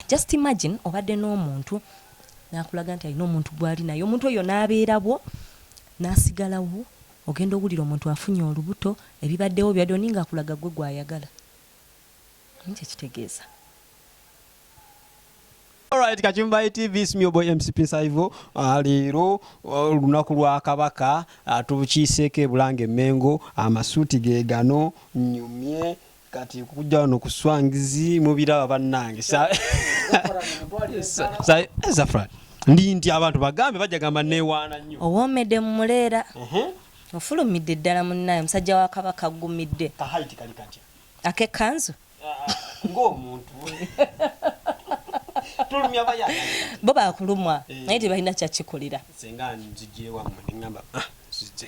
just imagine obadde n'omuntu nakulaga nti alina omuntu gwali naye omuntu oyo n'abeerabwo n'asigalawo ogenda owulira omuntu afunye olubuto ebibaddewo byaddewo ninga akulaga gwe gwayagala nkye kitegeeza. Alright, Kachumba TV, it's me boy MC Pinsaivo. Leero olunaku lwa Kabaka tukiseeke Bulange Mengo amasuuti ge gano nyumye kati kujja no kuswangizi mu biraba bannange. Zafaran. Ndi abantu bagambe bajja gamba newaana nnyo. Owomedde mu muleera. Ofulumidde ddala munnaye omusajja wa Kabaka gumidde. Kahaiti kali katya. Ake kanzu. Ng'omuntu. Tulumya baya. Bo bakulumwa naye tebalina kyakikolera. Senga nzijje wammwe ngamba sizze.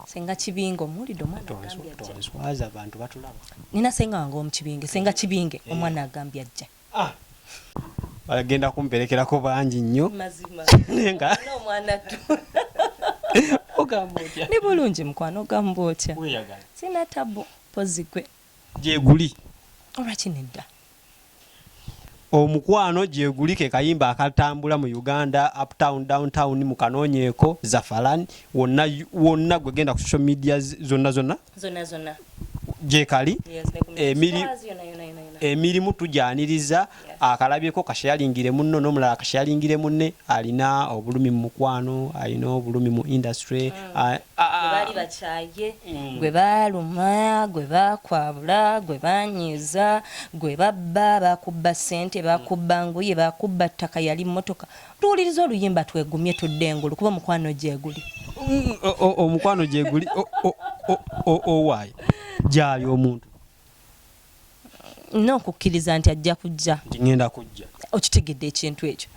Senga kibingo omulidde omwana agambye abantu batulaba. Nina senga wange omukibinge senga kibinge omwana agambye ajja. Bagenda kumperekerako bangi nnyo. Mazima. Nenga. N'omwana tu. Ogamba otya? Ni bulungi mukwano ogamba otya? Weyagala. Sina tabu pozigwe. Jeguli. Olwaki nedda? Omukwano Jeguli ke kayimba akatambula mu Uganda uptown downtown mu Kanoonyeeko Zafaran wonna gwe genda ku social media zonna Jekali emirimu tujyaniriza akalabyeko kashyalingire munno n'omulala akashyalingire munne alina obulumi mu mukwano alina obulumi mu industry bali bakyaye gwe baluma gwe bakwabula gwe banyiza gwe babba bakubba sente bakubba ngoye bakubba ttaka yali mmotoka tuwuliriza oluyimba twegumye tudde engulu kuba mukwano Jeguli omukwano Jeguli owaye jali omuntu n'okukkiriza nti ajja kujja ngenda kujja okitegedde ekintu ekyo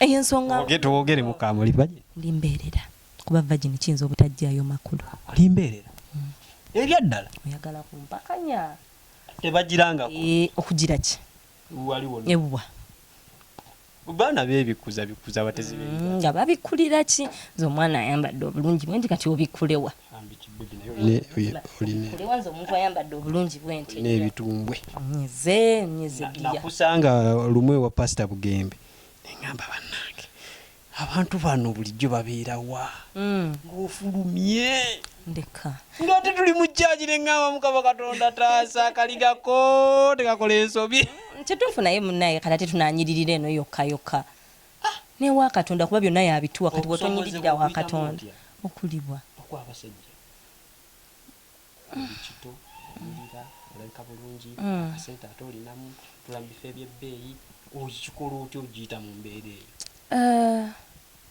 eyo ensonga twogere mukama oli virgin limbeerera kuba virgin kiyinza obutajjaayo makulu limbeerera erya ddala oyagala kumpakanya tebagiranga okugira ki waliwo ebuwa baana bebikuza batezibinga nga babikulira ki nze omwana ayambadde obulungi bwenti kati obikulewa kulewanza omuntu ayambadde obulungi bwenti n'ebitumbwe nyize bya nakusanga lumwe wa Pastor Bugembe engamba bannange abantu bano bulijjo babeerawa ng'ofulumye ndeka ng'ate tuli mu jjaaji n'engamba Mukama Katonda taasa kaligako tekakola ensobi kyetuufu naye munnaye kati ate tunaanyiririra eno yokka newa Katonda kuba byonna yabituwa kati bw'otonyiririra wa Katonda okulibwa okw'abasajja kito omulira olabika bulungi akasente ate olinamu tulambifo ebyebbeeyi okikola otya ogiyita mu mbeera eyo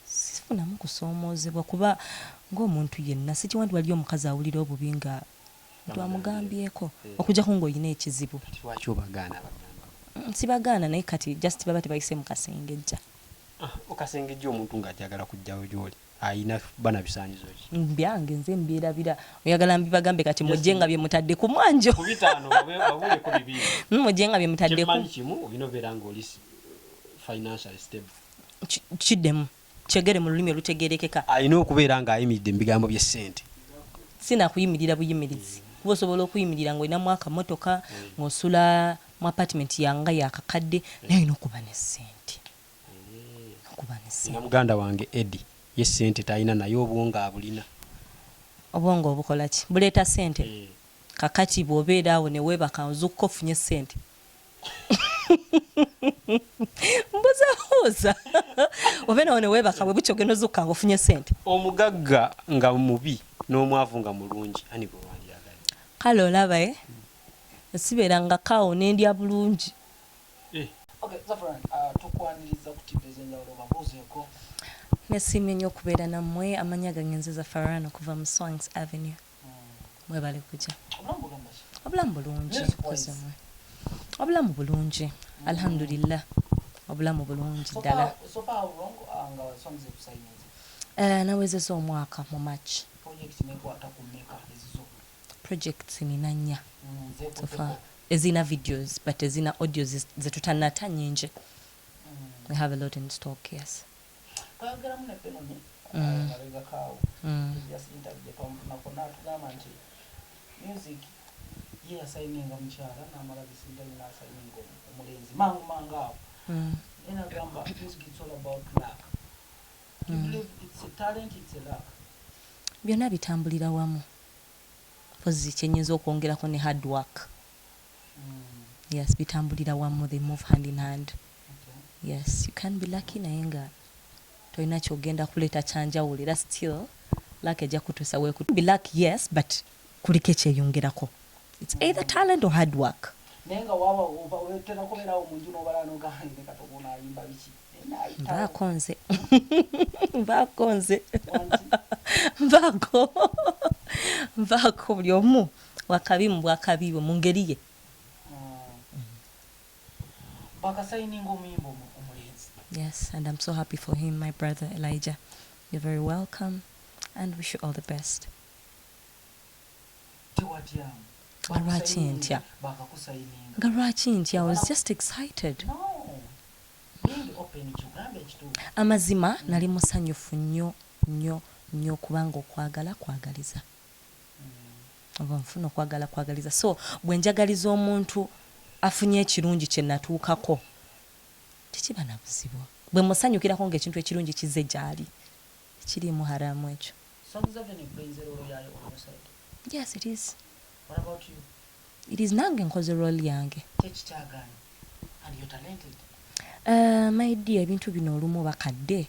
sifunamu kusoomoozebwa kuba ng'omuntu yenna sikiwa nti wali omukazi awulira obubi nga twamugambyeko okujjako ng'olina ekizibu lwaki obagaana sibagaana naye kati just baba tebayise mu kasengejja okasengejja omuntu ng'ajagala kujjawo gy'oli ayina bana bisaanyizo ki byange nze mbirabira oyagala mbibagambe kati mujje nga bye mutadde ku mwanjo ku bitaano babule ku bibiri mujje nga bye mutadde ku kimu olina obeera ng'oli financial stable kiddemu kyegere mu lulimi olutegerekeka alina okubeera ng'ayimiridde mu bigambo by'essente sina kuyimirira buyimirizi kuba osobola okuyimirira ng'olinamu akamotoka ng'osula mu apartment yanga yakakadde naye olina okuba n'essente na muganda wange Eddie ye sente talina naye obwongo abulina obwongo obukola ki buleeta sente kakati bw'obeera awo ne weebaka ozukka ofunye sente mbuzabuuza obeera awo ne weebaka bwe bukya ogenda ozukka nga ofunye sente omugagga nga mubi n'omwavu nga mulungi ani bwe wandiyagala kale olaba sibeeranga kaawo n'endya bulungi Zafaran, tukwaniriza ku TV ez'enjawulo babuuzeeko. Nesiimye nnyo okubeera nammwe amannya gange Nze Zafaran okuva mu Swanks Avenue. Mwebale kujja. Obulamu bulungi. Obulamu bulungi. Alhamdulillah. Obulamu bulungi ddala. So far nga wasonze kusayinza. Nawezezza omwaka mu March. Project nekwata ku mmeka ezizo. Projects nina nnya. So far. Ezina videos but ezina audios zetutanata nyingi. We have a lot in stock, yes. Kagera mune penoni alega kawo just interview nakona tugamba nti music ye yasayininga mukyala n'amala bisinda nyina asayininga omulenzi mangu awo then agamba music it's all about luck. You believe it's a talent, it's a luck? Byonna bitambulira wamu pozi kyenyinza okwongerako ne hard work. Yes, bitambulira wamu, they move hand in hand. Okay. Yes, you can be lucky naye nga tolina kyogenda kuleeta kyanjawulira still luck ejja kutuusa weekutu. Be lucky, yes, but kuliko ekyeyongerako. It's either talent or hard work. Naye nga waba otera kubeerawo mu nju n'obala n'ogamba katogo n'ayimba biki? Mbakonze. Mbako buli omu wakabi mu bwakabi bwe mu ngeri ye. Bakasayininga omuyimba omulenzi. Yes, and I'm so happy for him, my brother Elijah. You're very welcome and wish you all the best. Garwachi ntya. I was just excited. No. Amazima nali musanyufu nnyo kubanga kwagaliza. Nfuna kwagaliza. So bwe njagaliza omuntu afunye ekirungi kye natuukako tekiba na buzibu. Bwe musanyukirako ng'ekintu ekirungi kizze gy'ali kirimu haramu ekyo. Yes, it is. What about you? It is nange nkoze role yange. And you're talented. My dear, ebintu bino olumu bakadde.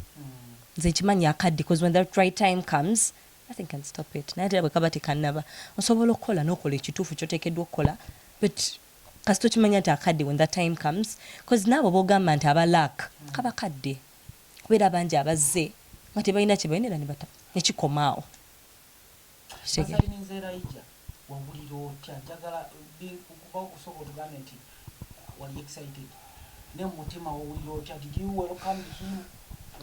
Nze nkimanyi akadde because when the right time comes, nothing can stop it. Naye bwe kaba tekannaba osobola okukola n'okola ekituufu ky'oteekeddwa okukola, but kasita okimanya nti akadde when that time comes, because naabo b'ogamba nti abalak kaba kadde kubeera bangi abazze nga tebalina kye balina era ne bata nekikomaawo. Wawulira otya njagala okuba okusobola otugambe nti wali excited ne mutima wawulira otya did you welcome him?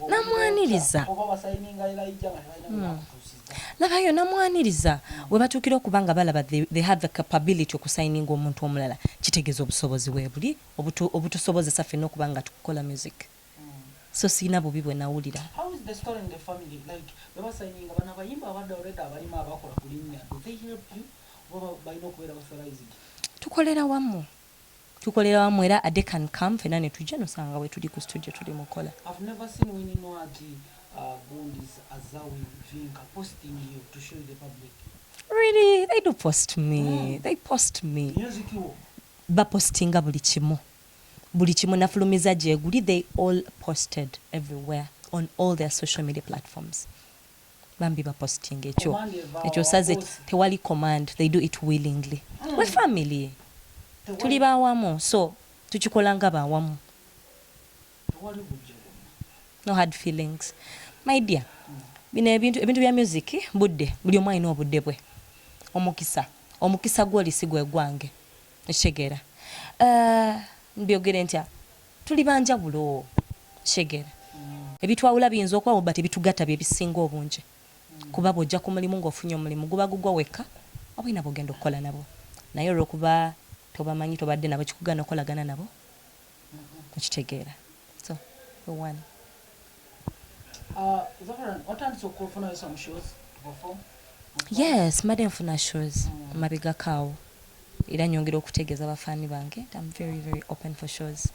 Namwaniriza. Oba basayininga Elijah nga tebalina kutuusiza. Labayo namwaniriza we batuukira okubanga balaba they have the capability okusayininga omuntu omulala kitegeeza obusobozi bwe buli obutusobozesa ffenna okuba nga tukukola music. So sina bubi bwe nawulira. How is the story in the family? Like we basayininga bana bayimba abadde already abalima abakola ku linnya. Do they help you? Tukolera wamu era ade can come fena ne tujja nosanga we tuli ku studio tuli mukola. I've never seen when you know Bundis Azawi Vinka posting you to show the public. Really? They do post me. They post me. Music you. Bapostinga buli kimu nafulumiza Jeguli, they all posted everywhere on all their social media platforms. Bambi baposting ekyo saze tewali command, they do it willingly. We family tuli bawamu, so tukikolanga bawamu. No hard feelings, my dear. Bino ebintu bya music budde buli omu alina obudde bwe. Omukisa gw'oli si gwe gwange ekitegeera. Mbyogere ntya tuli banjawulo ekitegeera. Ebitwawula biyinza okwawo but ebitugatta bye bisinga obungi. Kuba bw'ojja ku mulimu ng'ofunye omulimu guba gugwa wekka obalina bw'ogenda okukola nabo, naye olw'okuba tobamanyi tobadde nabo kikugaana okolagana nabo okitegeera. So we won. Zafaran, watandise okufuna some shows to perform? Yes, mbadde nfuna shows mabegako awo era nyongera okutegeeza abafaani bange. I'm very very open for shows.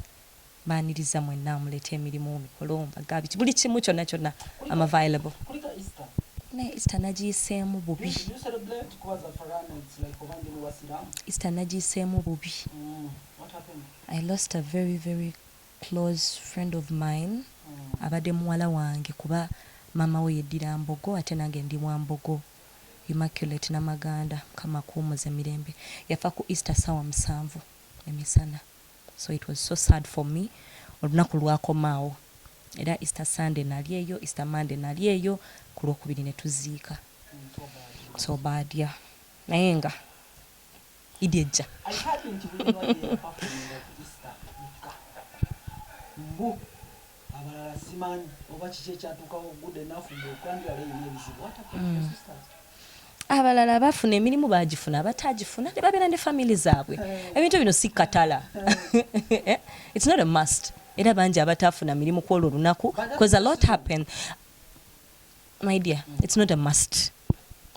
Baaniriza mwenna muleeta emirimu mikolo mbaga biki buli kimu kyonna I'm available. Ne Easter nagiyiseemu bubi. Easter nagiyiseemu bubi. What happened? I lost a very very close friend of mine. Abadde muwala wange kuba mama we yeddira Mbogo ate nange ndi wa Mbogo. Immaculate Namaganda kama kuumuza emirembe. Yafa ku Easter sawa 7 emisana. So it was so sad for me. Olunaku lwakomaawo. Era Easter Sunday nali eyo, Easter Monday nali eyo, ku Lwokubiri ne tuziika. So bad, yeah. Naye nga idi ejja. I had interviewed Easter. Mbu abalala simanyi oba kiki ekyatuukawo good enough ng'okwandira leero n'ebizibu. What happened to your sisters? Abalala bafuna emirimu bagifuna batagifuna ne babeera ne family zaabwe. Ebintu bino si katala. It's not a must. Era bangi abatafuna mirimu kwolwo olunaku because a lot happened. My dear, it's not a must.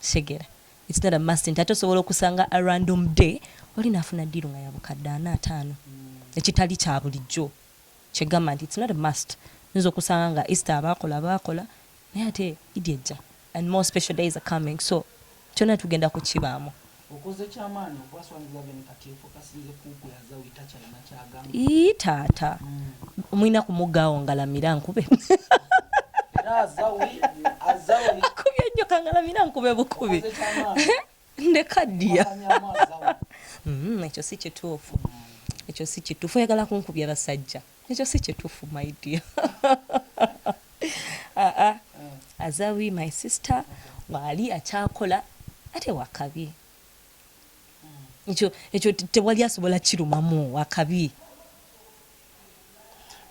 Shegera. It's not a must. Nti ate osobola okusanga a random day oli nafuna ddiiro nga yabukadde 45 ekitali kya bulijjo kyegamba nti it's not a must nzo okusanga nga Easter abakola naye ate Idi ejja and more special days are coming so kyonna tugenda kukibaamu okoze kyamaanyi okwaswangiza bene kati efokasize kuku yazawita kyalina kyagamba taata omwina kumugaawo ngalamira nkube era azawi akubye nnyo kangalamira nkube bukubi ndekaddiya ekyo si kituufu ekyo si kituufu oyagala kunkubya basajja ekyo si kituufu my dear azawi my sister waali akyakola ate wakabi ekyo tewali asobola kirumamu wakabi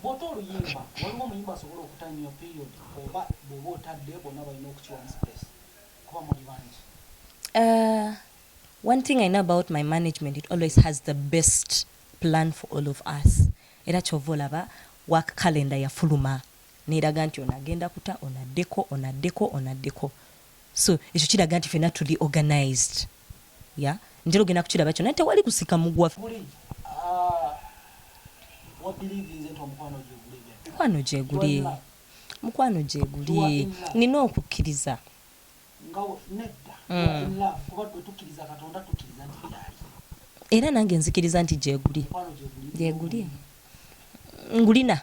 bw'ota oluyimba waliwo omuyimba asobola okutanya period oba bw'oba otadde bonna balina okukiwamu space kuba muli bangi one thing I know about my management, it always has the best plan for all of us. Era kyova olaba work calendar yafuluma n'eraga nti onagenda kuta onaddeko so ekyo kiraga nti ffenna tuli organized njera ogenda kukiraba kyonna tewali kusika mugwa mukwano gyeguli nina okukkiriza era nange nzikiriza nti gyeguli ngulina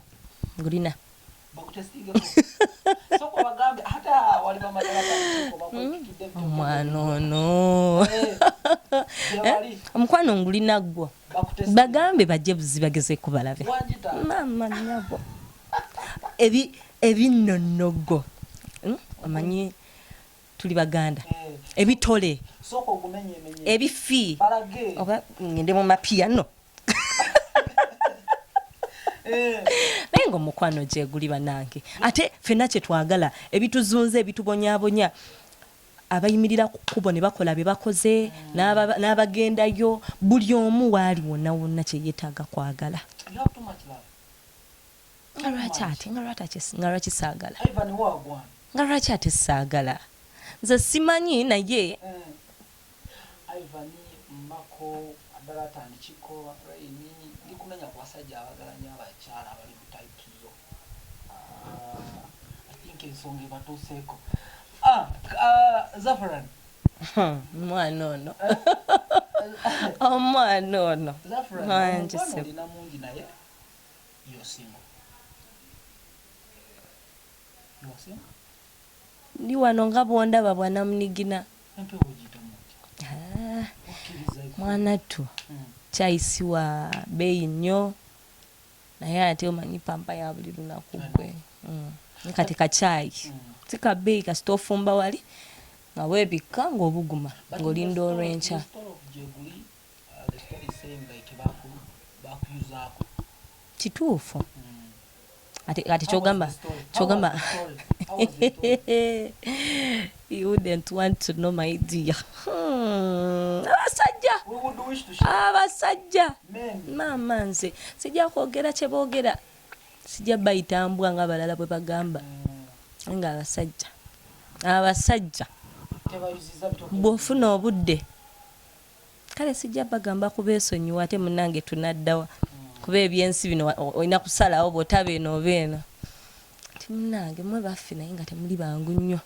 omwana ono omukwano ngulina gwo bagambe bajje buzi bageze kubalabe mama nyabo ebinnonogo amanyi tuli baganda ebitole ebifi oba ngende mu mapiano naye ng'omukwano gyeguli banange ate ffenna kye twagala ebituzunze ebitubonyabonya abayimirira ku kkubo ne bakola bye bakoze n'abagendayo buli omu waali wonna wonna kye yeetaaga kwagala nga lwaki ate nga lwaki saagala nga lwaki ate saagala nze simanyi naye Ivan Mako Adalatandikiko Raini ndikumenya ku basajja abagalanya abakyala abali mu type zo I think ensonga batuseeko Zafaran mwana ono omwana ono Zafaran ndina mungi naye yosingo ndi wano nga bwondaba bwana munigina mwana tu kyayisiwa beeyi nnyo naye ate omanyi pampa ya buli lunaku gwe kati kacyayi si ka beeyi kasita ofumba wali nga weebikka ng'obuguma ng'olinda olw'enkya kituufu ate kyogamba you wouldn't want to know my dear abasajja mama nze sijja kwogera kye boogera sijja bayita mbwa nga balala bwe bagamba nga abasajja bw'ofuna obudde kale sijja bagamba kubeesonyiwa ate munnange tunaddawa kuba ebyensi bino olina kusalawo bw'otaba eno oba eno ti munnange mwe baffe naye nga temuli bangu nnyo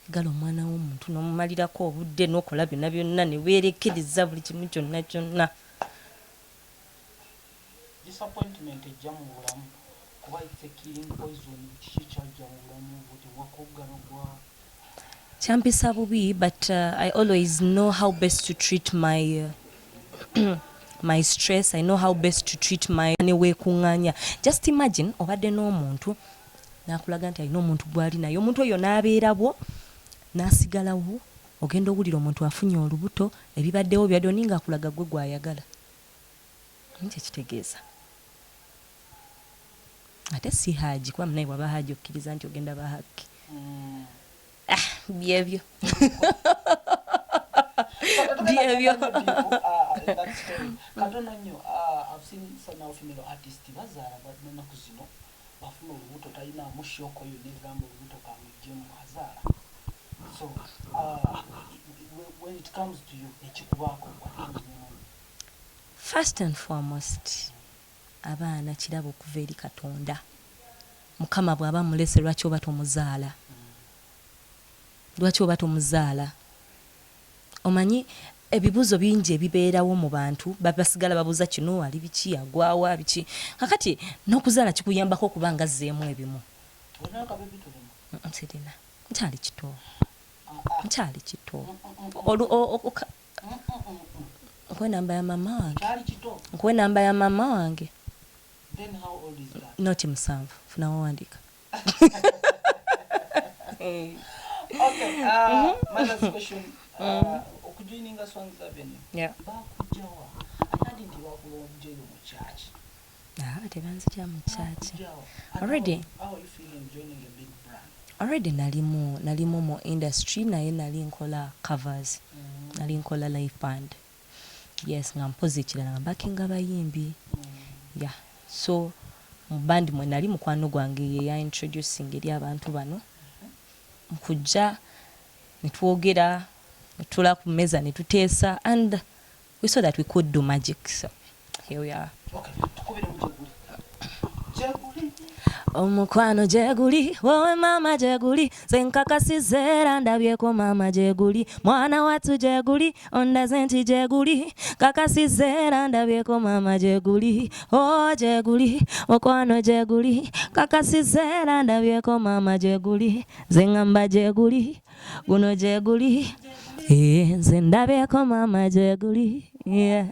gala omwana w'omuntu n'omumalirako obudde n'okola byonna byonna ne weerekereza buli kimu kyonna kyonna disappointment ejja mu bulamu kuba it's a killing poison kiki kyajja mu bulamu buti wakoganogwa kyampisa bubi but I always know how best to treat my my stress. I know how best to treat my neweekuŋŋaanya. Just imagine obadde n'omuntu n'akulaga nti alina omuntu gw'ali naye omuntu oyo n'abeerabwo n'asigalawo ogenda owulira omuntu afunye olubuto ebibaddewo byadde nga akulaga gwe gw'ayagala nkye kitegeeza ate si haji kuba munaye waba haji okkiriza nti ogenda bahakki byebyo byebyo katono nnyo I've seen some of female artists bazaala banaku zino bafuna olubuto talina mushoko yo negamba olubuto kamujjemu azaala So when it comes to you, ekikubako what can you? First and foremost, abaana kirabo okuva eri Katonda. Mukama bw'aba mulese lwaki oba tomuzaala? Lwaki oba tomuzaala? Omanyi ebibuzo bingi ebibeerawo mu bantu basigala babuuza kino ali biki agwawa biki. Kakati n'okuzaala kikuyambako okuba nga azzeemu ebimu. Nserina nkyali kito. Nkyali kito. Nkwe namba ya mama wange. Nkwe namba ya mama wange. Then how old is that? Noti musanvu. Funa wandika. Okay, my last question. Okujoininga Swans Avenue. Yeah. Bakujawa. Anadi ndi bakulonjeyo mu church. Tebanzija mu church. Already. How are you feeling joining a big brand? Already nalimu mu industry naye nali nkola covers. Nali nkola live band. Yes, nga mpozi kirala nga backinga bayimbi. Yeah. So mu band mwe nali mukwano gwange ye ya introducing eri abantu bano. Nkujja netwogera netula ku meza netuteesa and we saw that we could do magic. So here we are. Okay, tukubire mu Jeguli. Omukwano Jeguli, wowe mama Jeguli, zenkakasize ndabyeko mama Jeguli, mwana watu Jeguli, ondaze nti Jeguli, kakasize ndabyeko mama Jeguli, oh Jeguli, mukwano Jeguli, kakasize ndabyeko mama Jeguli, zengamba Jeguli, guno Jeguli, nze ndabyeko mama Jeguli, yeah.